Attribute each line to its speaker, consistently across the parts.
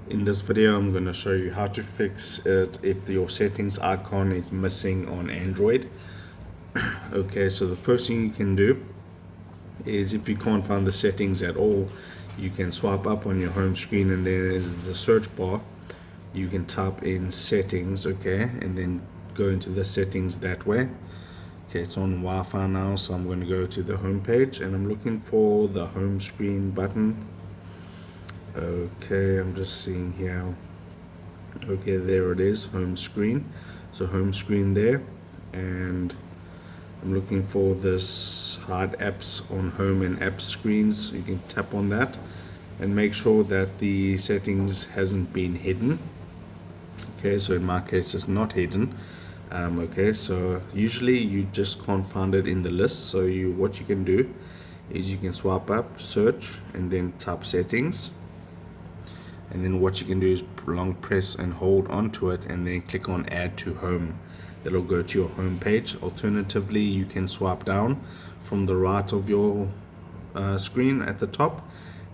Speaker 1: In this video, I'm going to show you how to fix it if your settings icon is missing on Android. Okay, so the first thing you can do is, if you can't find the settings at all, you can swipe up on your home screen and there's the search bar. You can type in settings, okay, and then go into the settings that way. Okay, it's on Wi-Fi now, so I'm going to go to the home page and I'm looking for the home screen button. Okay, I'm just seeing here. Okay, there it is, home screen. So home screen there, and I'm looking for this hide apps on home and app screens. You can tap on that and make sure that the settings hasn't been hidden. Okay, so in my case it's not hidden. Okay, so usually you just can't find it in the list, so what you can do is you can swipe up, search, and then type settings, and then what you can do is long press and hold onto it and then click on add to home. That'll go to your home page. Alternatively, you can swipe down from the right of your screen at the top,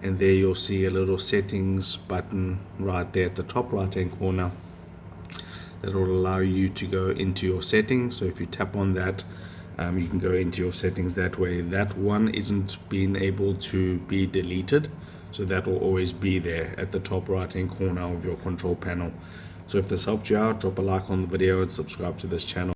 Speaker 1: and there you'll see a little settings button right there at the top right hand corner that will allow you to go into your settings. So if you tap on that, you can go into your settings that way. That one isn't being able to be deleted, so that will always be there at the top right hand corner of your control panel. So if this helped you out, drop a like on the video and subscribe to this channel.